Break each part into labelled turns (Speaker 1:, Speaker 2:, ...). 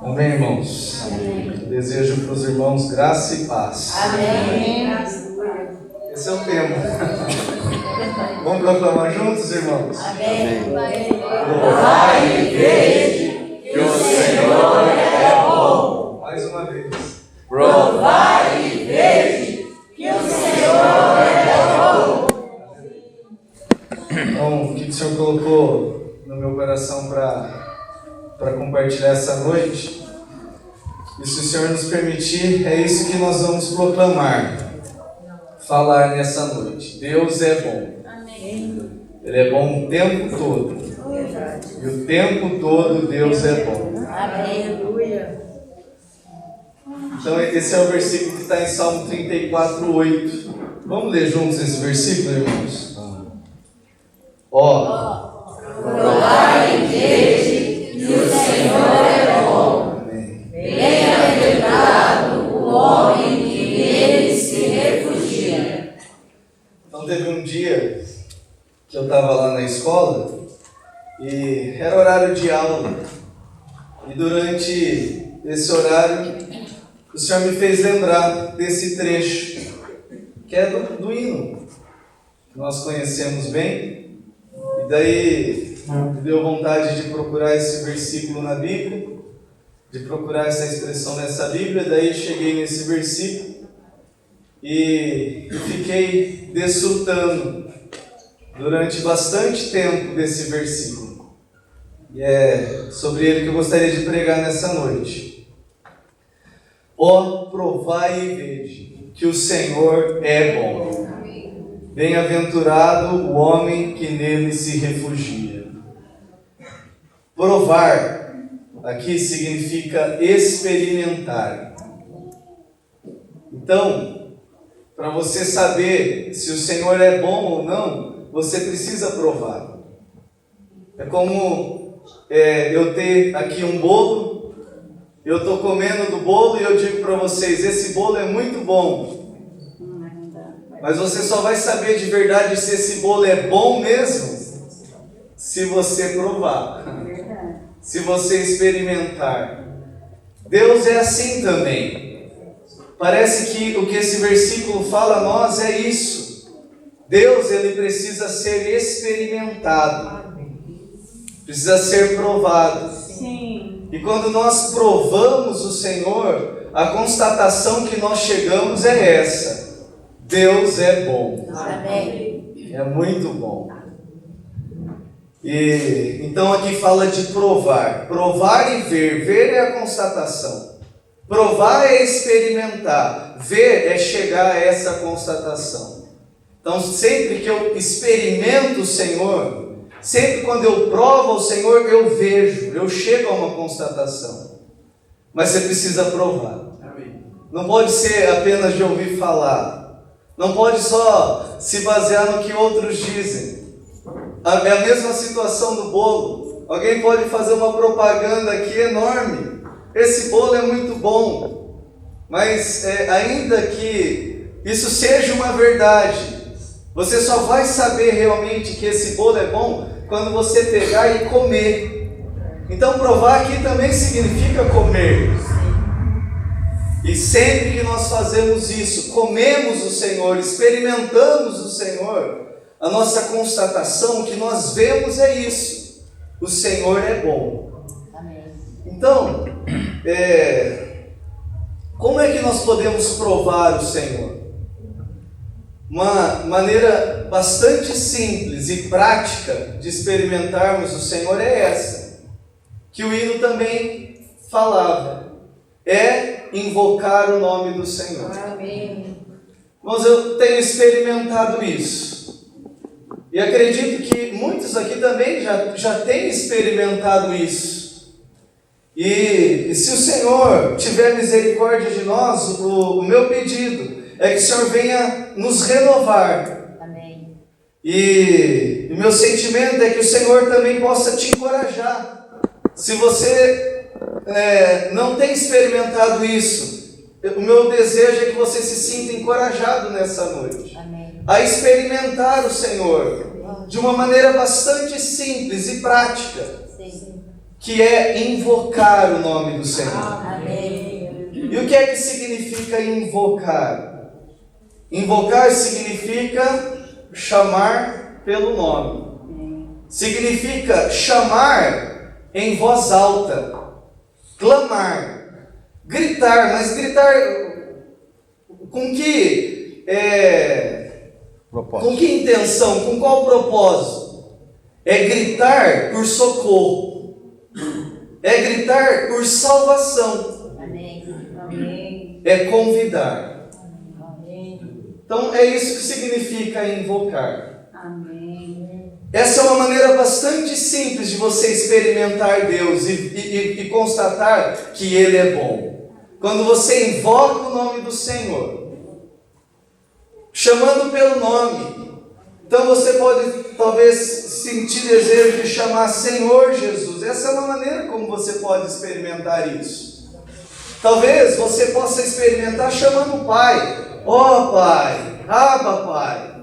Speaker 1: Amém, irmãos? Amém. Desejo para os irmãos graça e paz.
Speaker 2: Amém.
Speaker 1: Esse é o tema. Vamos proclamar juntos, irmãos?
Speaker 2: Amém.
Speaker 3: Provai e vede que o Senhor é bom.
Speaker 1: Mais uma vez.
Speaker 3: Provai e vede que o Senhor é bom.
Speaker 1: Então, o que o Senhor colocou no meu coração para compartilhar essa noite? E se o Senhor nos permitir, é isso que nós vamos proclamar, falar nessa noite. Deus é bom.
Speaker 2: Amém.
Speaker 1: Ele é bom o tempo todo. E o tempo todo Deus é bom.
Speaker 2: Aleluia.
Speaker 1: Então esse é o versículo que está em Salmo 34:8. Vamos ler juntos esse versículo, irmãos?
Speaker 3: Provai e vede que o Senhor é bom.
Speaker 1: Amém.
Speaker 3: Bem-aventurado o homem que nele se refugia.
Speaker 1: Então teve um dia que eu estava lá na escola e era horário de aula. E durante esse horário o Senhor me fez lembrar desse trecho, que é do hino, que nós conhecemos bem. E daí me deu vontade de procurar esse versículo na Bíblia, de procurar essa expressão nessa Bíblia. Daí cheguei nesse versículo e fiquei desfrutando durante bastante tempo desse versículo. E é sobre ele que eu gostaria de pregar nessa noite. Provai e vede que o Senhor é bom. Bem-aventurado o homem que nele se refugia. Provar aqui significa experimentar. Então, para você saber se o Senhor é bom ou não, você precisa provar. É como eu ter aqui um bolo, eu estou comendo do bolo e eu digo para vocês, esse bolo é muito bom. Mas você só vai saber de verdade se esse bolo é bom mesmo se você provar, se você experimentar. Deus é assim também. Parece que o que esse versículo fala a nós é isso. Deus, ele precisa ser experimentado, precisa ser provado.
Speaker 2: Sim.
Speaker 1: E quando nós provamos o Senhor, a constatação que nós chegamos é essa: Deus é bom.
Speaker 2: Amém.
Speaker 1: É muito bom. E então aqui fala de provar. Provar e ver. Ver é a constatação. Provar é experimentar. Ver é chegar a essa constatação. Então sempre que eu experimento o Senhor, sempre quando eu provo o Senhor, eu vejo, eu chego a uma constatação. Mas você precisa provar. Não pode ser apenas de ouvir falar. Não pode só se basear no que outros dizem. É a mesma situação do bolo. Alguém pode fazer uma propaganda aqui enorme. Esse bolo é muito bom. Mas ainda que isso seja uma verdade, você só vai saber realmente que esse bolo é bom quando você pegar e comer. Então provar aqui também significa comer. E sempre que nós fazemos isso, comemos o Senhor, experimentamos o Senhor, a nossa constatação que nós vemos é isso: o Senhor é bom.
Speaker 2: Amém.
Speaker 1: Então, como é que nós podemos provar o Senhor? Uma maneira bastante simples e prática de experimentarmos o Senhor é essa, que o hino também falava: é invocar o nome do Senhor.
Speaker 2: Amém.
Speaker 1: Mas eu tenho experimentado isso. E acredito que muitos aqui também já têm experimentado isso. E se o Senhor tiver misericórdia de nós, o meu pedido é que o Senhor venha nos renovar.
Speaker 2: Amém.
Speaker 1: E o meu sentimento é que o Senhor também possa te encorajar. Se você não tem experimentado isso, o meu desejo é que você se sinta encorajado nessa noite.
Speaker 2: Amém.
Speaker 1: A experimentar o Senhor de uma maneira bastante simples e prática.
Speaker 2: Sim.
Speaker 1: que é invocar o nome do Senhor.
Speaker 2: Amém.
Speaker 1: E o que é que significa invocar? Invocar significa chamar pelo nome. Significa chamar em voz alta, clamar, gritar, mas gritar com que intenção, com qual propósito? É gritar por socorro, é gritar por salvação,
Speaker 2: Amém.
Speaker 1: é convidar.
Speaker 2: Amém.
Speaker 1: Então é isso que significa invocar.
Speaker 2: Amém.
Speaker 1: Essa é uma maneira bastante simples de você experimentar Deus e constatar que Ele é bom. Quando você invoca o nome do Senhor, chamando pelo nome, então você pode talvez sentir desejo de chamar Senhor Jesus. Essa é uma maneira como você pode experimentar isso. Talvez você possa experimentar chamando o Pai. Ó Pai, Abba Pai.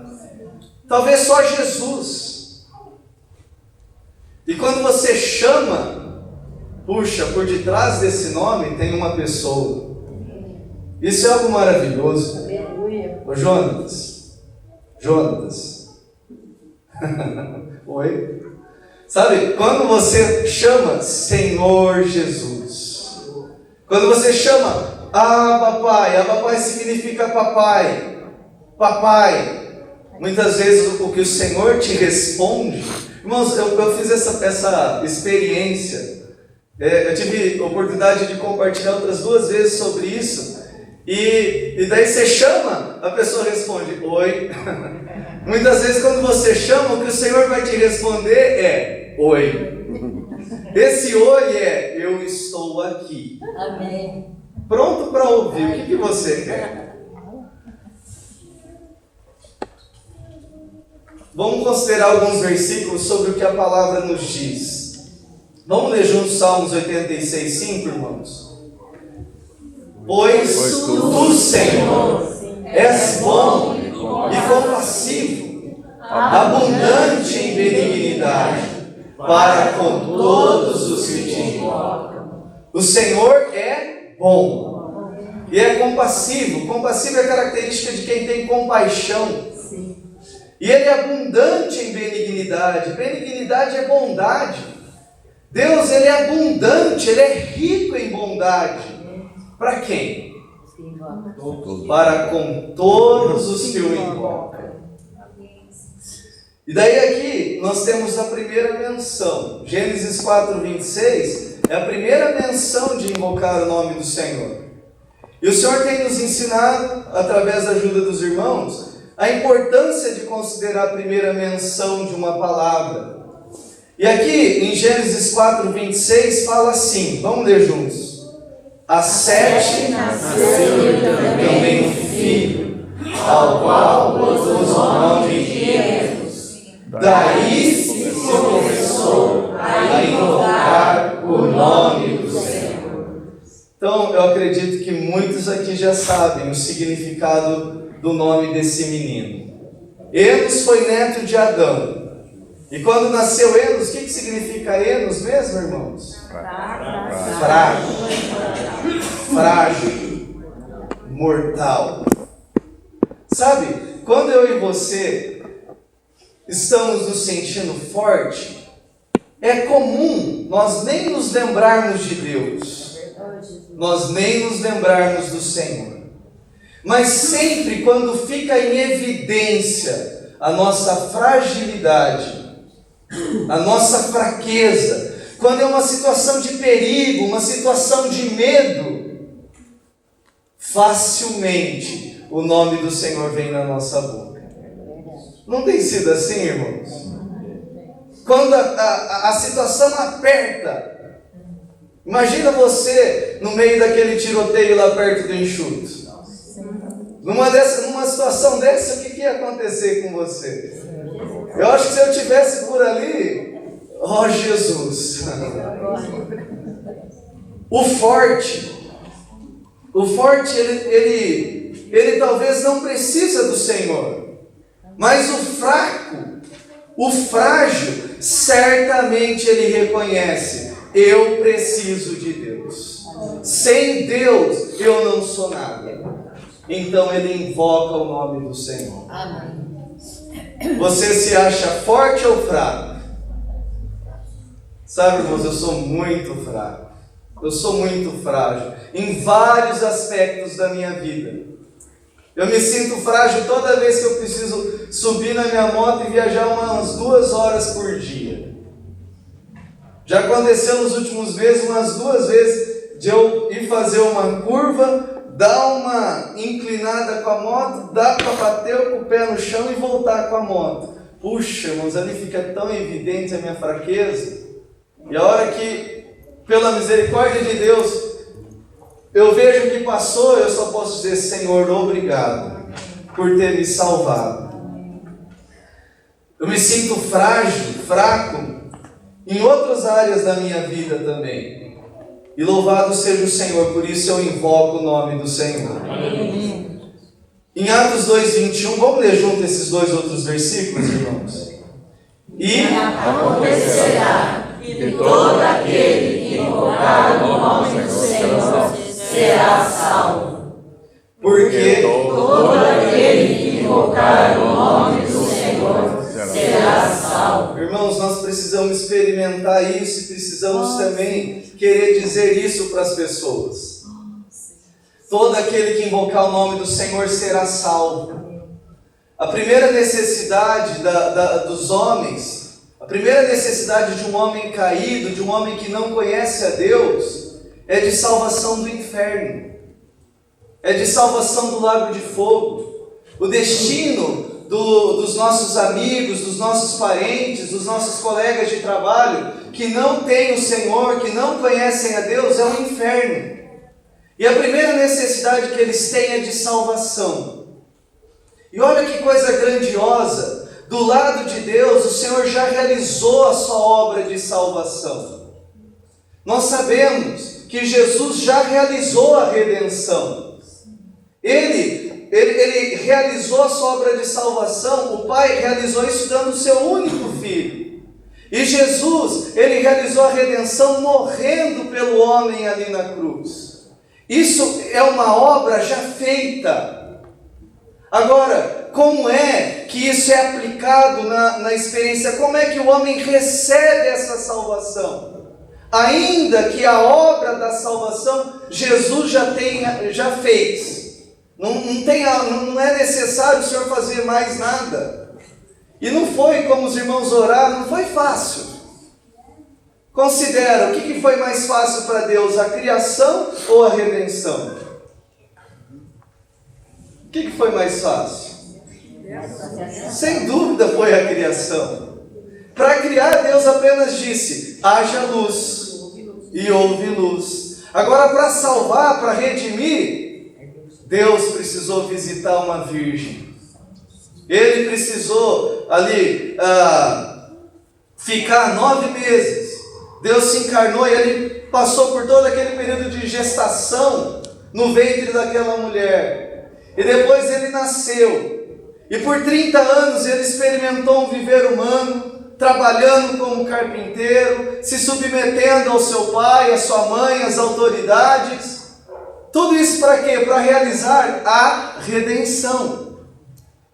Speaker 1: Talvez só Jesus. E quando você chama, puxa, por detrás desse nome tem uma pessoa. Isso é algo maravilhoso.
Speaker 2: Aleluia.
Speaker 1: Ô Jonatas. Oi? Sabe, quando você chama Senhor Jesus, quando você chama Abba Pai significa papai, papai. Muitas vezes o que o Senhor te responde, irmãos, eu fiz essa experiência, eu tive oportunidade de compartilhar outras 2 vezes sobre isso, e daí você chama, a pessoa responde, oi. Muitas vezes quando você chama, o que o Senhor vai te responder é, oi. Esse oi é, eu estou aqui.
Speaker 2: Amém.
Speaker 1: Pronto para ouvir, o que você quer? Vamos considerar alguns versículos sobre o que a palavra nos diz. Vamos ler juntos Salmos 86:5, irmãos? Pois tu, Senhor, és bom e compassivo, abundante em benignidade, para com todos os que te invocam. O Senhor é bom e é compassivo. Compassivo é a característica de quem tem compaixão. E Ele é abundante em benignidade. Benignidade é bondade. Deus, Ele é abundante, Ele é rico em bondade. Para quem? Para com todos os que o invocam. E daí aqui nós temos a primeira menção. Gênesis 4:26 é a primeira menção de invocar o nome do Senhor. E o Senhor tem nos ensinado, através da ajuda dos irmãos, a importância de considerar a primeira menção de uma palavra. E aqui em Gênesis 4:26 fala assim, vamos ler juntos. A Sete nasceu também um filho, ao qual pôs o nome de Enos. Daí se começou a invocar o nome do Senhor. Então eu acredito que muitos aqui já sabem o significado do nome desse menino. Enos foi neto de Adão. E quando nasceu Enos, o que significa Enos mesmo, irmãos? Frágil, mortal. Sabe, quando eu e você estamos nos sentindo forte, é comum nós nem nos lembrarmos de Deus, nós nem nos lembrarmos do Senhor. Mas sempre quando fica em evidência a nossa fragilidade, a nossa fraqueza, quando é uma situação de perigo, uma situação de medo, facilmente o nome do Senhor vem na nossa boca. Não tem sido assim, irmãos? Quando a situação aperta, imagina você no meio daquele tiroteio lá perto do Enxuto. Numa situação dessa, o que ia acontecer com você? Eu acho que se eu estivesse por ali, ó Jesus, o forte, ele talvez não precisa do Senhor, mas o fraco, o frágil, certamente ele reconhece eu preciso de Deus. Sem Deus eu não sou nada. Então ele invoca o nome do Senhor.
Speaker 2: Amém.
Speaker 1: Você se acha forte ou fraco? Sabe, irmãos, eu sou muito fraco. Eu sou muito frágil em vários aspectos da minha vida. Eu me sinto frágil toda vez que eu preciso subir na minha moto e viajar umas 2 horas por dia. Já aconteceu nos últimos meses, umas 2 vezes, de eu ir fazer uma curva, dar uma inclinada com a moto, dar para bater com o pé no chão e voltar com a moto. Puxa, irmãos, ali fica tão evidente a minha fraqueza. E a hora que, pela misericórdia de Deus, eu vejo o que passou, eu só posso dizer: Senhor, obrigado por ter me salvado. Eu me sinto frágil, fraco, em outras áreas da minha vida também. E louvado seja o Senhor, por isso eu invoco o nome do Senhor.
Speaker 2: Amém.
Speaker 1: Em Atos 2:21, vamos ler junto esses 2 outros versículos, irmãos? E
Speaker 3: acontecerá que todo aquele que invocar o nome do Senhor será salvo.
Speaker 1: porque
Speaker 3: Todo aquele que invocar o nome do Senhor será salvo.
Speaker 1: irmãos, nós precisamos experimentar isso e precisamos também querer dizer isso para as pessoas. Todo aquele que invocar o nome do Senhor será salvo. A primeira necessidade dos homens, a primeira necessidade de um homem caído, de um homem que não conhece a Deus, é de salvação do inferno, é de salvação do lago de fogo. O destino dos nossos amigos, dos nossos parentes, dos nossos colegas de trabalho, que não têm o Senhor, que não conhecem a Deus, é o inferno. E a primeira necessidade que eles têm é de salvação. E olha que coisa grandiosa, do lado de Deus, o Senhor já realizou a sua obra de salvação. Nós sabemos que Jesus já realizou a redenção. Ele realizou a sua obra de salvação, o Pai realizou isso dando o seu único Filho. E Jesus, ele realizou a redenção morrendo pelo homem ali na cruz. Isso é uma obra já feita. Agora, como é que isso é aplicado na experiência? Como é que o homem recebe essa salvação? Ainda que a obra da salvação Jesus já fez. Não é necessário o Senhor fazer mais nada. E não foi, como os irmãos oraram, não foi fácil. Considera, o que foi mais fácil para Deus, a criação ou a redenção? O que foi mais fácil? Sem dúvida foi a criação. Para criar, Deus apenas disse: haja luz, e houve luz. Agora, para salvar, para redimir, Deus precisou visitar uma virgem. Ele precisou ali ficar 9 meses. Deus se encarnou e ele passou por todo aquele período de gestação no ventre daquela mulher. E depois ele nasceu. E por 30 anos ele experimentou um viver humano, trabalhando como carpinteiro, se submetendo ao seu pai, à sua mãe, às autoridades. Tudo isso para quê? Para realizar a redenção.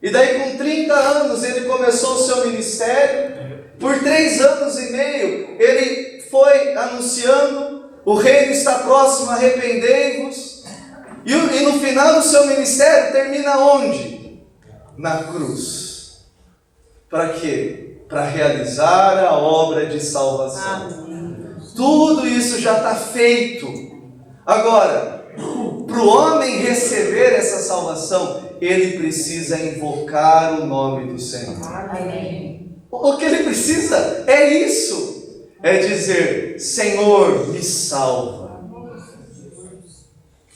Speaker 1: E daí com 30 anos ele começou o seu ministério. Por 3 anos e meio ele foi anunciando: o reino está próximo, arrependei-vos. E no final do seu ministério termina onde? Na cruz. Para quê? Para realizar a obra de salvação. Amém. Tudo isso já está feito. Agora, para o homem receber essa salvação, ele precisa invocar o nome do Senhor. Amém. O que ele precisa é isso. É dizer: Senhor, me salva.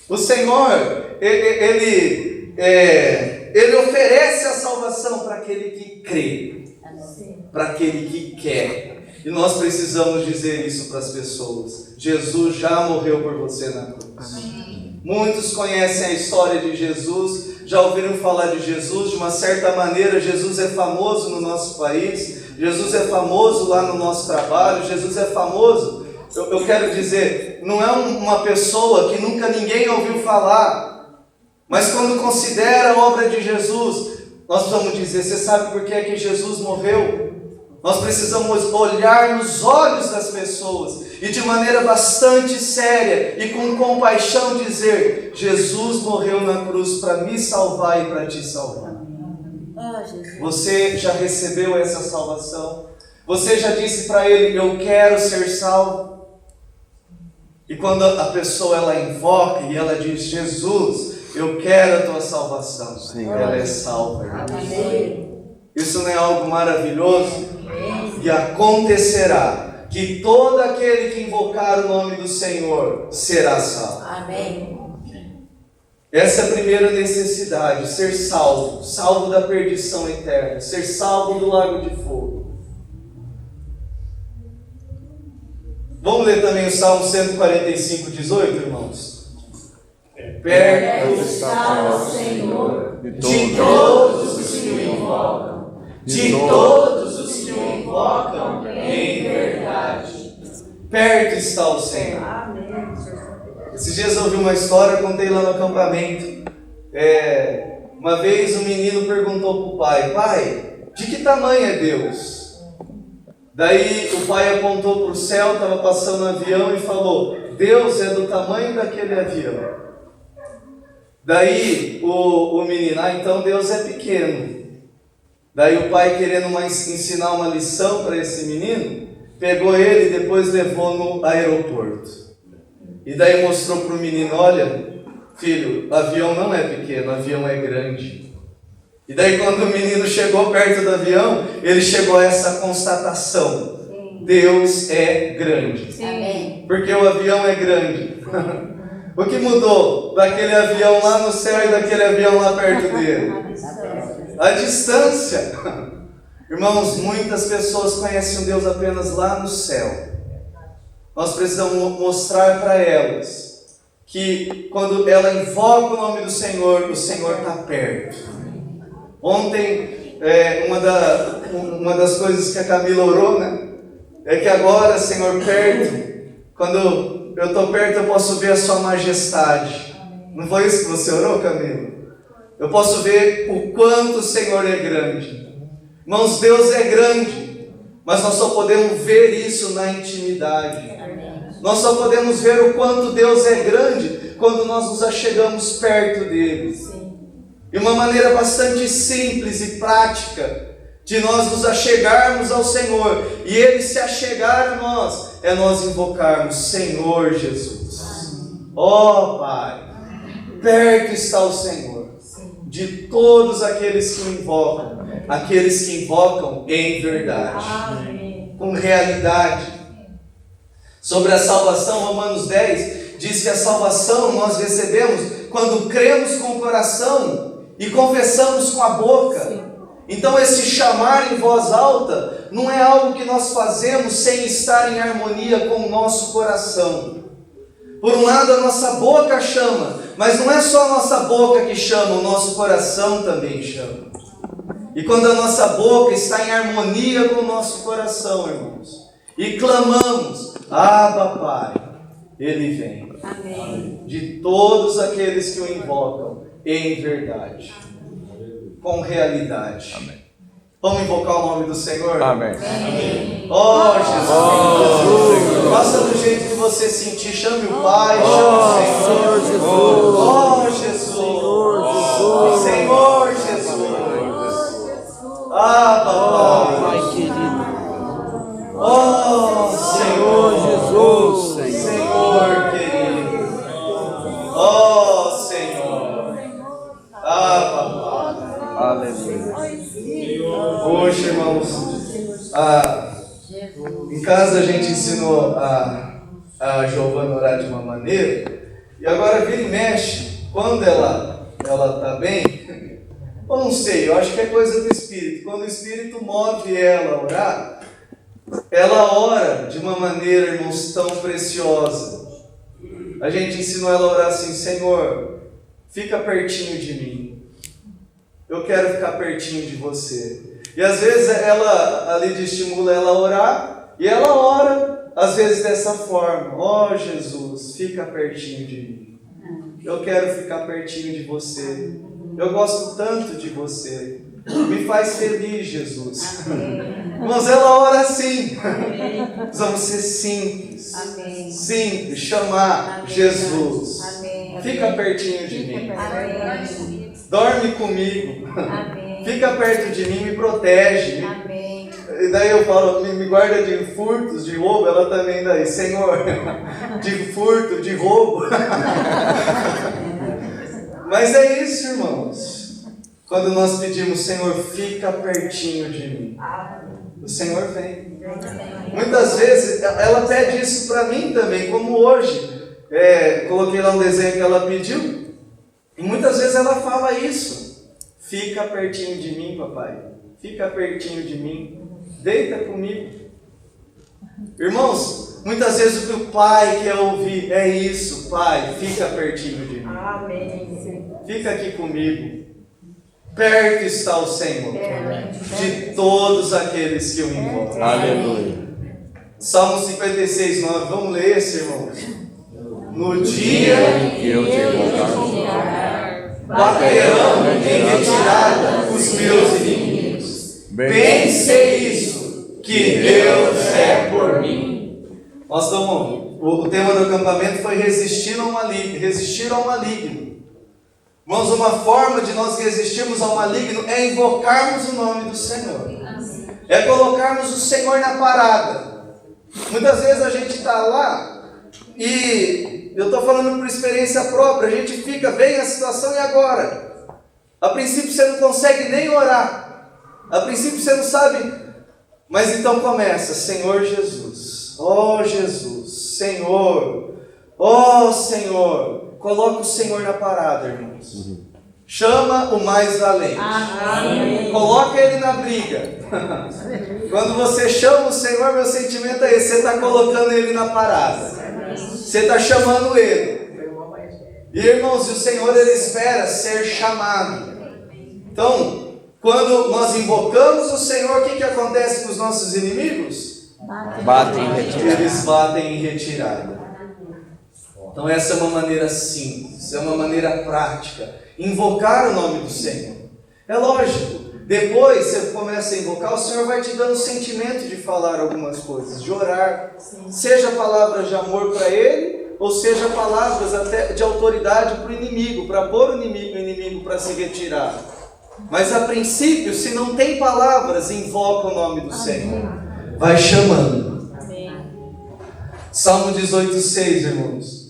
Speaker 1: O Senhor, ele oferece a salvação para aquele que crê, para aquele que quer. E nós precisamos dizer isso para as pessoas. Jesus já morreu por você na cruz. Amém. Muitos conhecem a história de Jesus, já ouviram falar de Jesus. De uma certa maneira, Jesus é famoso no nosso país, Jesus é famoso lá no nosso trabalho, Jesus é famoso eu quero dizer, não é uma pessoa que nunca ninguém ouviu falar, mas quando considera a obra de Jesus, nós precisamos dizer, você sabe por que é que Jesus morreu? Nós precisamos olhar nos olhos das pessoas e de maneira bastante séria e com compaixão dizer, Jesus morreu na cruz para me salvar e para te salvar. Você já recebeu essa salvação? Você já disse para Ele, eu quero ser salvo? E quando a pessoa ela invoca e ela diz, Jesus, eu quero a tua salvação, ela é salva. Isso não é algo maravilhoso? E acontecerá que todo aquele que invocar o nome do Senhor será salvo.
Speaker 2: Amém.
Speaker 1: Essa é a primeira necessidade, ser salvo, salvo da perdição eterna, ser salvo do lago de fogo. Vamos ler também o Salmo 145, 18, irmãos? Perto
Speaker 3: está o Senhor
Speaker 1: de todos os que o invocam, de todos os que o invocam em verdade. Perto está o Senhor. Esses dias eu ouvi uma história, contei lá no acampamento. Uma vez um menino perguntou para o pai, pai, de que tamanho é Deus? Daí o pai apontou para o céu, estava passando um avião e falou, Deus é do tamanho daquele avião. Daí o menino, então Deus é pequeno. Daí o pai, querendo ensinar uma lição para esse menino, pegou ele e depois levou no aeroporto. E daí mostrou para o menino, olha, filho, o avião não é pequeno, o avião é grande. E daí quando o menino chegou perto do avião, ele chegou a essa constatação, Deus é grande.
Speaker 2: Amém.
Speaker 1: Porque o avião é grande. O que mudou daquele avião lá no céu e daquele avião lá perto dele? A distância. Irmãos, muitas pessoas conhecem o Deus apenas lá no céu. Nós precisamos mostrar para elas que quando ela invoca o nome do Senhor, o Senhor está perto. Ontem, uma das coisas que a Camila orou, né? É que agora, Senhor, perto, quando eu estou perto, eu posso ver a sua majestade. Não foi isso que você orou, Camila? Eu posso ver o quanto o Senhor é grande. Irmãos, Deus é grande, mas nós só podemos ver isso na intimidade. Nós só podemos ver o quanto Deus é grande quando nós nos achegamos perto dele. E uma maneira bastante simples e prática de nós nos achegarmos ao Senhor e Ele se achegar a nós, é nós invocarmos Senhor Jesus. Ó Pai, perto está o Senhor de todos aqueles que o invocam, aqueles que invocam em verdade, com realidade. Sobre a salvação, Romanos 10 diz que a salvação nós recebemos quando cremos com o coração e confessamos com a boca. Então esse chamar em voz alta não é algo que nós fazemos sem estar em harmonia com o nosso coração. Por um lado a nossa boca chama, mas não é só a nossa boca que chama, o nosso coração também chama. E quando a nossa boca está em harmonia com o nosso coração, irmãos, e clamamos, Abba Pai, Ele vem.
Speaker 2: Amém.
Speaker 1: De todos aqueles que o invocam em verdade, com realidade.
Speaker 4: Amém.
Speaker 1: Vamos invocar o nome do Senhor?
Speaker 4: Amém.
Speaker 1: Oh Jesus, faça do jeito que você sentir, chame o Pai, chame o Senhor. Oh Jesus, Senhor Jesus, Abba Pai querido. Oh Senhor Jesus, Senhor querido. Oh Senhor, Abba Pai.
Speaker 4: Aleluia.
Speaker 1: Hoje, irmãos, em casa a gente ensinou a Giovana a orar de uma maneira, e agora vira e mexe, quando ela está bem, eu não sei, eu acho que é coisa do Espírito. Quando o Espírito move ela a orar, ela ora de uma maneira, irmãos, tão preciosa. A gente ensinou ela a orar assim, Senhor, fica pertinho de mim. Eu quero ficar pertinho de você. E às vezes ela ali estimula ela a orar, e ela ora, às vezes dessa forma: ó Jesus, fica pertinho de mim. Eu quero ficar pertinho de você. Eu gosto tanto de você. Me faz feliz, Jesus. Irmãos, ela ora assim. Nós vamos ser simples.
Speaker 2: Amém.
Speaker 1: Simples, chamar Jesus.
Speaker 2: Amém.
Speaker 1: Fica pertinho de mim.
Speaker 2: Amém.
Speaker 1: Dorme comigo.
Speaker 2: Amém.
Speaker 1: Fica perto de mim, me protege.
Speaker 2: Amém.
Speaker 1: E daí eu falo, me guarda de furtos, de roubo. Ela também daí, Senhor, de furto, de roubo. Mas é isso, irmãos. Quando nós pedimos, Senhor, fica pertinho de mim, o Senhor vem. Muitas vezes ela pede isso para mim também, como hoje. Coloquei lá um desenho que ela pediu, e muitas vezes ela fala isso: fica pertinho de mim, papai, fica pertinho de mim, deita comigo. Irmãos, muitas vezes o que o pai quer ouvir é isso: pai, fica pertinho de mim,
Speaker 2: Amém.
Speaker 1: fica aqui comigo. Perto está o Senhor de todos aqueles que o invocam.
Speaker 3: Aleluia.
Speaker 1: Salmo 56, 9. Vamos ler esse, irmãos. No dia
Speaker 3: Que eu te invocar,
Speaker 1: baterão em retirada os meus inimigos. Bem sei isso, que Deus é por mim. Nós estamos, o tema do acampamento foi resistir ao maligno. Irmãos, uma forma de nós resistirmos ao maligno é invocarmos o nome do Senhor. É colocarmos o Senhor na parada. Muitas vezes a gente está lá e eu estou falando por experiência própria. A gente fica, vem a situação e agora? A princípio você não consegue nem orar. A princípio você não sabe. Mas então começa: Senhor Jesus, ó Jesus, Senhor, ó Senhor. Coloca o Senhor na parada, irmãos. Chama o mais valente.
Speaker 2: Amém.
Speaker 1: Coloca ele na briga. Quando você chama o Senhor, meu sentimento é esse: você está colocando ele na parada. Você está chamando ele. E irmãos, o Senhor, ele espera ser chamado. Então, quando nós invocamos o Senhor, o que acontece com os nossos inimigos?
Speaker 3: Batem em retirada.
Speaker 1: Eles batem em retirada. Então essa é uma maneira simples, é uma maneira prática. Invocar o nome do Senhor. É lógico, depois você começa a invocar, o Senhor vai te dando o sentimento de falar algumas coisas, de orar. Seja palavras de amor para Ele, ou seja palavras até de autoridade para o inimigo, para pôr o inimigo para se retirar. Mas a princípio, se não tem palavras, invoca o nome do Senhor. Vai chamando. Salmo 18:6, irmãos.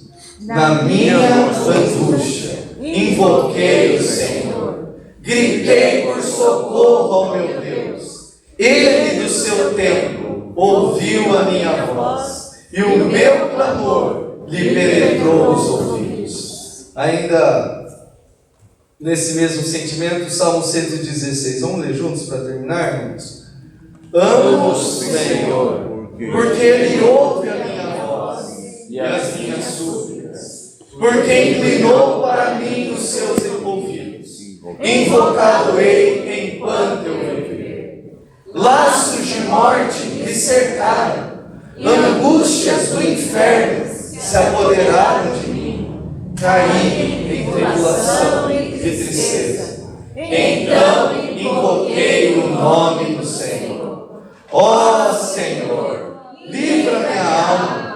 Speaker 1: Na minha angústia, invoquei o Senhor, gritei por socorro ao meu Deus. Ele do seu templo ouviu a minha voz, e o meu clamor lhe penetrou os ouvidos. Ainda nesse mesmo sentimento, Salmo 116. Vamos ler juntos para terminar, irmãos? Amo o Senhor, porque Ele ouve a minha voz e as minhas súplicas. Porque inclinou para mim os seus ouvidos. Invocá-lo-ei enquanto eu viver. Laços de morte me cercaram, angústias do inferno se apoderaram de mim. Caí em tribulação e tristeza. Então invoquei o nome do Senhor. Ó Senhor, livra minha alma.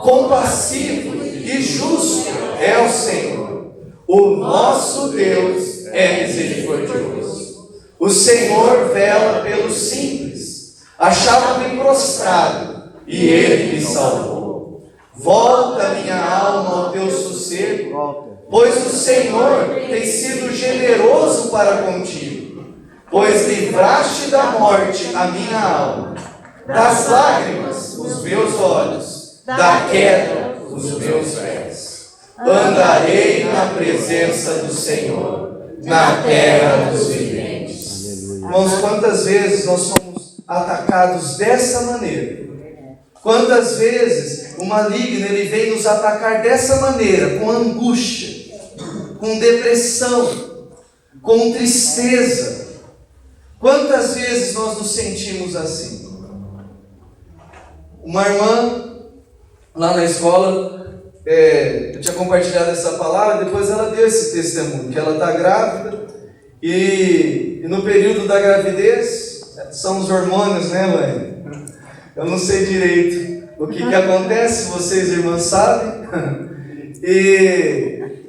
Speaker 1: Compassivo e justo é o Senhor. O nosso Deus é misericordioso. O Senhor vela pelos simples. Achava-me prostrado e Ele me salvou. Volta minha alma ao teu sossego, pois o Senhor tem sido generoso para contigo. Pois livraste da morte a minha alma, das lágrimas os meus olhos, da queda os meus pés. Andarei na presença do Senhor, na terra dos viventes. Irmãos, quantas vezes nós somos atacados dessa maneira? Quantas vezes o maligno ele vem nos atacar dessa maneira, com angústia, com depressão, com tristeza? Quantas vezes nós nos sentimos assim? Uma irmã, lá na escola, eu tinha compartilhado essa palavra, depois ela deu esse testemunho, que ela está grávida, e no período da gravidez, são os hormônios, né, mãe? Eu não sei direito o que acontece, vocês, irmãs, sabem.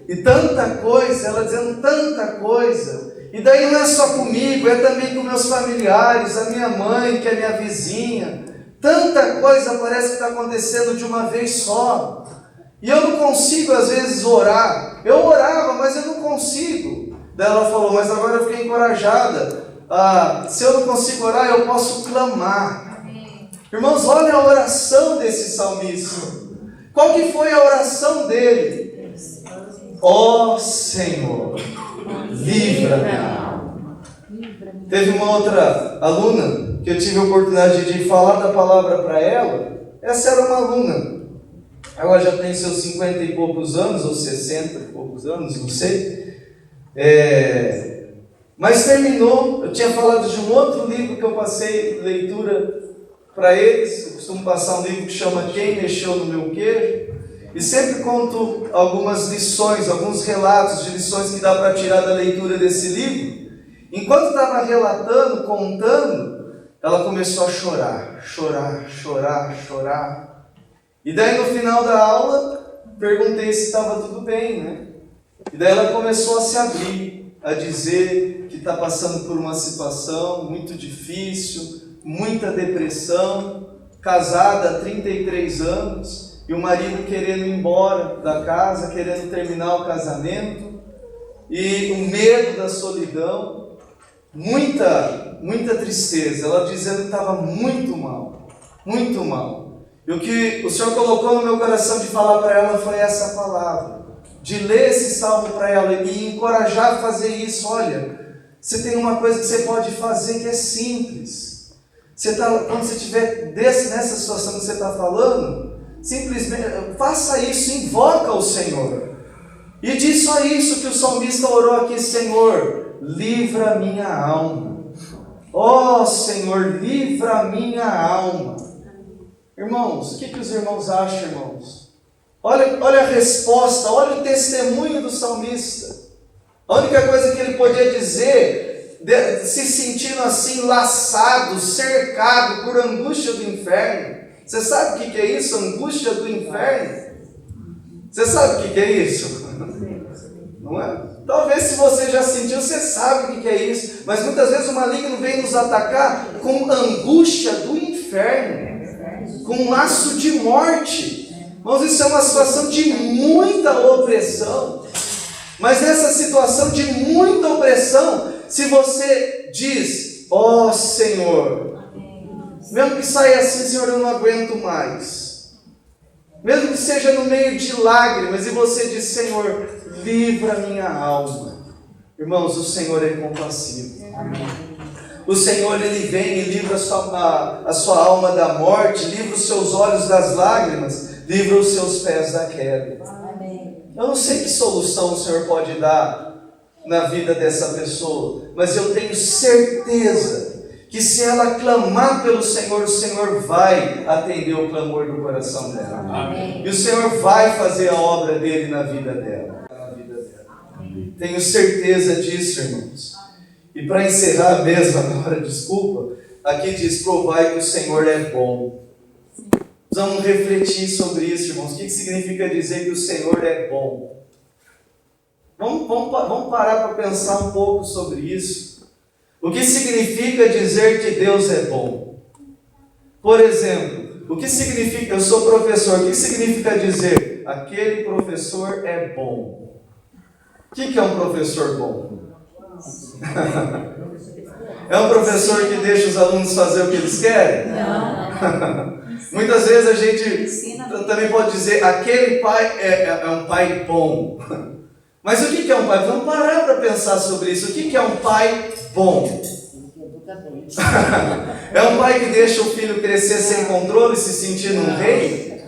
Speaker 1: E tanta coisa, ela dizendo tanta coisa. E daí não é só comigo, é também com meus familiares, a minha mãe, que é minha vizinha. Tanta coisa parece que está acontecendo de uma vez só. E eu não consigo, às vezes, orar. Eu orava, mas eu não consigo. Daí ela falou, mas agora eu fiquei encorajada. Se eu não consigo orar, eu posso clamar. Irmãos, olha a oração desse salmista. Qual que foi a oração dele? Ó Senhor, livra minha alma. Teve uma outra aluna que eu tive a oportunidade de falar da palavra para ela. Essa era uma aluna. Ela já tem seus 50 e poucos anos, ou 60 e poucos anos, não sei. Mas terminou. Eu tinha falado de um outro livro que eu passei leitura para eles. Eu costumo passar um livro que chama Quem Mexeu no Meu Queijo. E sempre conto algumas lições, alguns relatos de lições que dá para tirar da leitura desse livro. Enquanto estava relatando, contando, ela começou a chorar. E daí no final da aula, perguntei se estava tudo bem, né? E daí ela começou a se abrir, a dizer que está passando por uma situação muito difícil, muita depressão, casada há 33 anos, e o marido querendo ir embora da casa, querendo terminar o casamento, e o medo da solidão, muita tristeza. Ela dizendo que estava muito mal. E o que o Senhor colocou no meu coração de falar para ela foi essa palavra, de ler esse salmo para ela e encorajar a fazer isso. Olha, você tem uma coisa que você pode fazer que é simples. Quando você estiver nessa situação que você está falando, simplesmente faça isso, invoca o Senhor. E diz só isso que o salmista orou aqui: Senhor, livra a minha alma. Ó Senhor, livra a minha alma. Irmãos, o que os irmãos acham, irmãos? Olha a resposta, olha o testemunho do salmista. A única coisa que ele podia dizer, se sentindo assim, laçado, cercado por angústia do inferno. Você sabe o que é isso? Angústia do inferno? Você sabe o que é isso? Não é? Talvez se você já sentiu, você sabe o que é isso. Mas muitas vezes o maligno vem nos atacar com angústia do inferno, com um laço de morte. Irmãos, isso é uma situação de muita opressão. Mas nessa situação de muita opressão, se você diz, ó Senhor, mesmo que saia assim, Senhor, eu não aguento mais. Mesmo que seja no meio de lágrimas, e você diz, Senhor, livra a minha alma. Irmãos, o Senhor é compassivo. Amém. O Senhor, Ele vem e livra a sua alma da morte, livra os seus olhos das lágrimas, livra os seus pés da queda. Amém. Eu não sei que solução o Senhor pode dar na vida dessa pessoa, mas eu tenho certeza que se ela clamar pelo Senhor, o Senhor vai atender o clamor do coração dela. Amém. E o Senhor vai fazer a obra dele na vida dela. Tenho certeza disso, irmãos. E para encerrar mesmo agora, desculpa, aqui diz, provai que o Senhor é bom. Vamos refletir sobre isso, irmãos. O que significa dizer que o Senhor é bom? Vamos parar para pensar um pouco sobre isso. O que significa dizer que Deus é bom? Por exemplo, o que significa, eu sou professor, o que significa dizer, aquele professor é bom? O que é um professor bom? É um professor que deixa os alunos fazer o que eles querem? Não. Muitas vezes a gente também pode dizer, aquele pai é um pai bom. Mas o que é um pai? Vamos parar para pensar sobre isso. O que é um pai bom? É um pai que deixa o filho crescer sem controle, se sentindo um rei?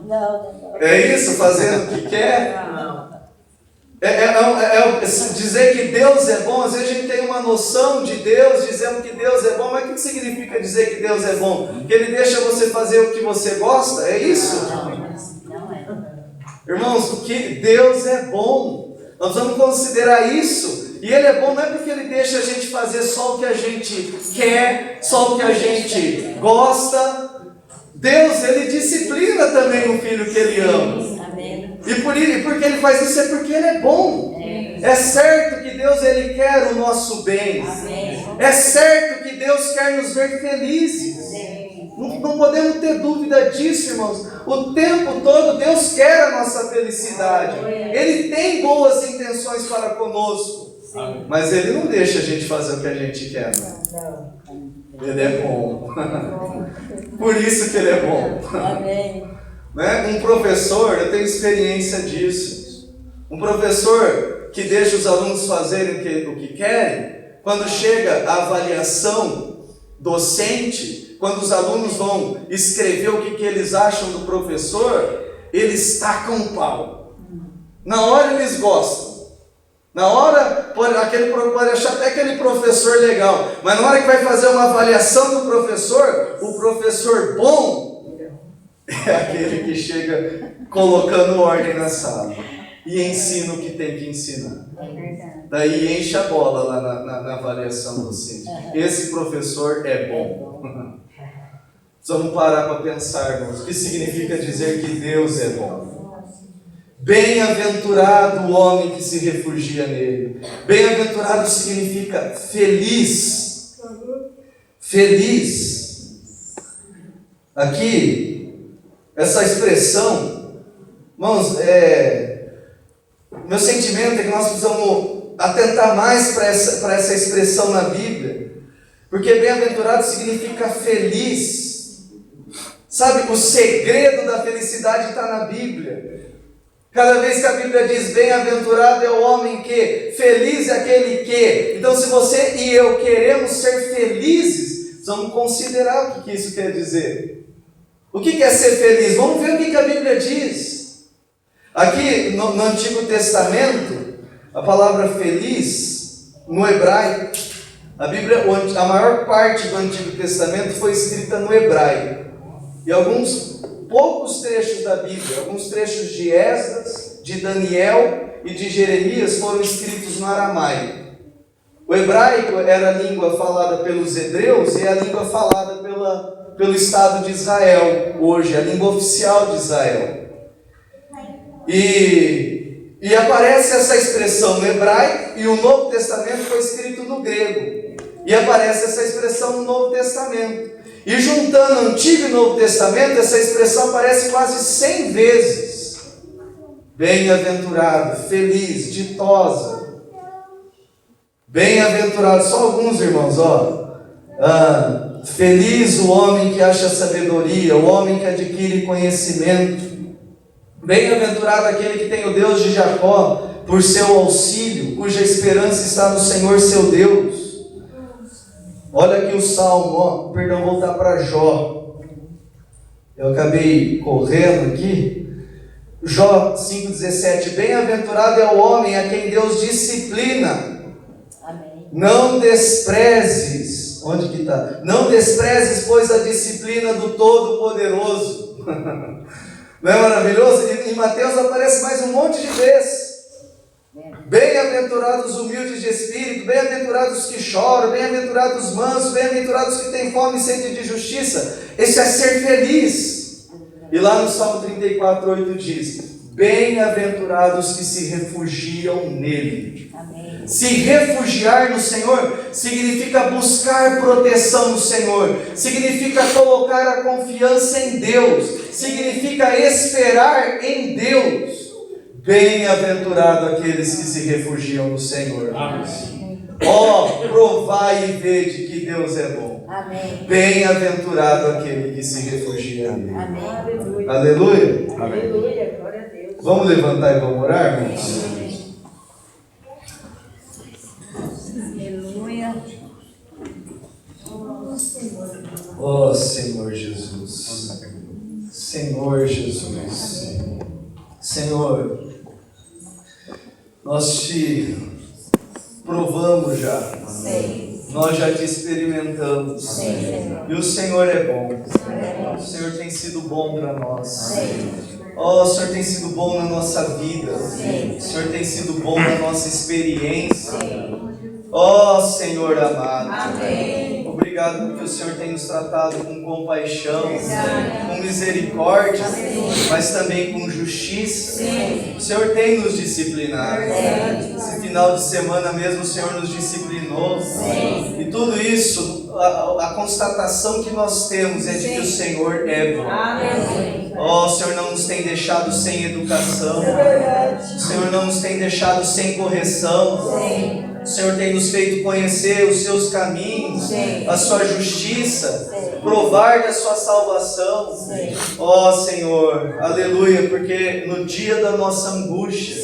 Speaker 1: Não. É isso? Fazendo o que quer? Dizer que Deus é bom, às vezes a gente tem uma noção de Deus, dizendo que Deus é bom, mas o que significa dizer que Deus é bom? Que Ele deixa você fazer o que você gosta? É isso?
Speaker 2: Não é.
Speaker 1: Irmãos, o que Deus é bom, nós vamos considerar isso. E Ele é bom não é porque Ele deixa a gente fazer só o que a gente quer, só o que a gente gosta. Deus, Ele disciplina também o filho que Ele ama.
Speaker 2: Amém.
Speaker 1: E porque Ele faz isso é porque Ele é bom. É certo que Deus, Ele quer o nosso bem.
Speaker 2: Amém.
Speaker 1: É certo que Deus quer nos ver felizes. Não podemos ter dúvida disso, irmãos. O tempo todo Deus quer a nossa felicidade. Ele tem boas intenções para conosco. Mas Ele não deixa a gente fazer o que a gente quer. Não. Ele é bom. Por isso que Ele é bom.
Speaker 2: Amém.
Speaker 1: Né? Um professor, eu tenho experiência disso. Um professor que deixa os alunos fazerem o que querem, quando chega a avaliação docente, quando os alunos vão escrever o que eles acham do professor, eles tacam o pau. Na hora eles gostam. Na hora, pode achar até aquele professor legal, mas na hora que vai fazer uma avaliação do professor, o professor bom é aquele que chega colocando ordem na sala e ensina o que tem que ensinar. Daí enche a bola lá na avaliação docente. Esse professor é bom. Vamos parar para pensar, irmãos, o que significa dizer que Deus é bom. Bem-aventurado o homem que se refugia nele. Bem-aventurado significa feliz. Feliz. Aqui, essa expressão, irmãos, meu sentimento é que nós precisamos atentar mais para essa expressão na Bíblia, porque bem-aventurado significa feliz. Sabe, o segredo da felicidade está na Bíblia. Cada vez que a Bíblia diz bem-aventurado é o homem que, feliz é aquele que. Então, se você e eu queremos ser felizes, vamos considerar o que isso quer dizer. O que é ser feliz? Vamos ver o que a Bíblia diz. Aqui no Antigo Testamento, a palavra feliz, no hebraico, a maior parte do Antigo Testamento foi escrita no hebraico. E alguns poucos trechos da Bíblia, alguns trechos de Esdras, de Daniel e de Jeremias foram escritos no aramaico. O hebraico era a língua falada pelos hebreus e é a língua falada pelo Estado de Israel, hoje, a língua oficial de Israel. E aparece essa expressão no hebraico, e o Novo Testamento foi escrito no grego. E aparece essa expressão no Novo Testamento. E juntando o Antigo e Novo Testamento, essa expressão aparece quase 100 vezes. Bem-aventurado, feliz, ditosa. Bem-aventurado, só alguns irmãos, feliz o homem que acha sabedoria, o homem que adquire conhecimento. Bem-aventurado aquele que tem o Deus de Jacó por seu auxílio, cuja esperança está no Senhor seu Deus. Olha aqui o Salmo, perdão, voltar para Jó. Eu acabei correndo aqui. Jó 5,17. Bem-aventurado é o homem a quem Deus disciplina.
Speaker 2: Amém.
Speaker 1: Não desprezes. Onde que está? Não desprezes, pois, a disciplina do Todo-Poderoso. Não é maravilhoso? Em Mateus aparece mais um monte de vezes. Bem-aventurados os humildes de espírito, bem-aventurados os que choram, bem-aventurados os mansos, bem-aventurados os que têm fome e sede de justiça. Esse é ser feliz. E lá no Salmo 34:8 diz: bem-aventurados que se refugiam nele.
Speaker 2: Amém.
Speaker 1: Se refugiar no Senhor significa buscar proteção no Senhor, significa colocar a confiança em Deus, significa esperar em Deus. Bem-aventurado aqueles que se refugiam no Senhor.
Speaker 2: Amém.
Speaker 1: Provai e vede que Deus é bom.
Speaker 2: Amém.
Speaker 1: Bem-aventurado aquele que se refugia nele.
Speaker 2: Amém.
Speaker 4: Aleluia.
Speaker 1: Aleluia.
Speaker 4: Aleluia. Glória a Deus.
Speaker 1: Vamos levantar e vamos orar, irmãos?
Speaker 2: Aleluia.
Speaker 1: Oh, Senhor Jesus. Senhor Jesus. Senhor, Nós te provamos já.
Speaker 2: Sim.
Speaker 1: Nós já te experimentamos.
Speaker 2: Sim, Senhor.
Speaker 1: E o Senhor é bom.
Speaker 2: Amém.
Speaker 1: O Senhor tem sido bom para nós.
Speaker 2: Sim.
Speaker 1: Oh, o Senhor tem sido bom na nossa vida.
Speaker 2: Sim.
Speaker 1: O Senhor tem sido bom na nossa experiência.
Speaker 2: Sim.
Speaker 1: Oh, Senhor amado.
Speaker 2: Amém.
Speaker 1: Obrigado porque o Senhor tem nos tratado com compaixão, com misericórdia, mas também com justiça. O Senhor tem nos disciplinado. Esse final de semana mesmo o Senhor nos disciplinou. E tudo isso, a constatação que nós temos é de que o Senhor é bom. Oh, o Senhor não nos tem deixado sem educação. O Senhor não nos tem deixado sem correção. O Senhor tem nos feito conhecer os seus caminhos, a sua justiça, provar da sua salvação. Ó Senhor, aleluia, porque no dia da nossa angústia,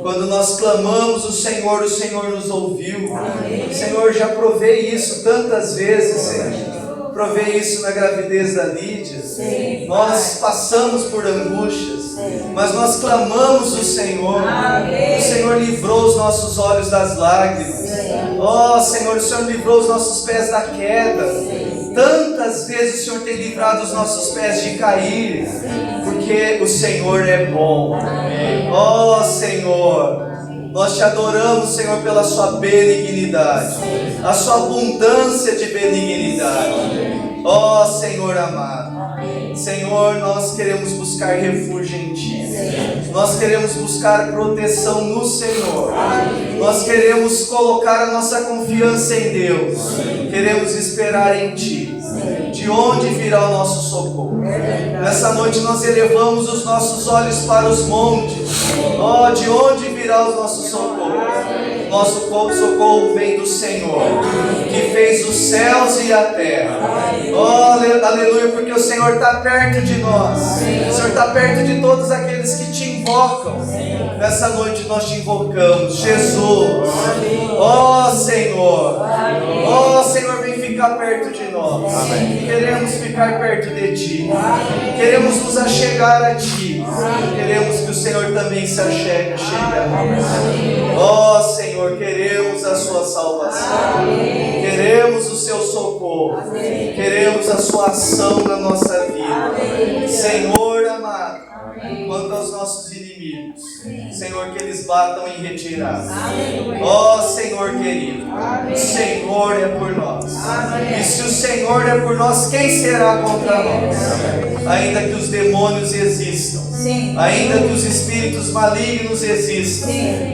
Speaker 1: quando nós clamamos o Senhor nos ouviu. Senhor, já provei isso tantas vezes, Senhor. Provei isso na gravidez da Lídia. Nós passamos por angústias, mas nós clamamos o Senhor. O Senhor livrou os nossos olhos das lágrimas. Oh Senhor, o Senhor livrou os nossos pés da queda. Tantas vezes o Senhor tem livrado os nossos pés de cair, porque o Senhor é bom. Oh Senhor, nós te adoramos, Senhor, pela sua benignidade, a sua abundância de benignidade. Ó Senhor amado, Senhor, nós queremos buscar refúgio em Ti. Nós queremos buscar proteção no Senhor. Nós queremos colocar a nossa confiança em Deus. Queremos esperar em Ti. De onde virá o nosso socorro? Nessa noite nós elevamos os nossos olhos para os montes. Oh, de onde virá o nosso socorro? Nosso socorro vem do Senhor, que fez os céus e a terra. Oh, aleluia, porque o Senhor está perto de nós. O Senhor está perto de todos aqueles que te invocam. Nessa noite nós te invocamos, Jesus. Oh Senhor, oh Senhor, vem ficar perto de nós. Queremos ficar perto de Ti. Queremos nos achegar a Ti. Queremos que o Senhor também se chegue a nós. Oh Senhor, queremos a Sua salvação. Queremos o Seu socorro. Queremos a Sua ação na nossa vida. Senhor amado, quanto aos nossos inimigos, Senhor, que eles batam em retirada. Ó Senhor querido, o Senhor é por nós. E se o Senhor é por nós, quem será contra nós? Ainda que os demônios existam, ainda que os espíritos malignos existam,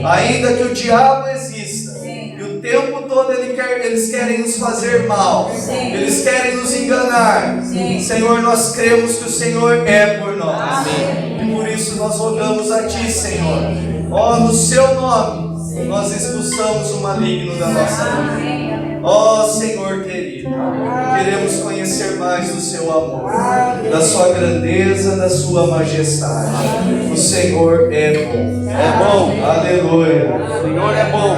Speaker 1: ainda que o diabo exista, e o tempo todo eles querem nos fazer mal, eles querem nos enganar. Senhor, nós cremos que o Senhor é por nós. E por isso nós rogamos a Ti, Senhor. Ó, no Seu nome, nós expulsamos o maligno da nossa vida. Ó Senhor querido, queremos conhecer mais do Seu amor, da Sua grandeza, da Sua majestade. O Senhor é bom. É bom, aleluia. O Senhor é bom.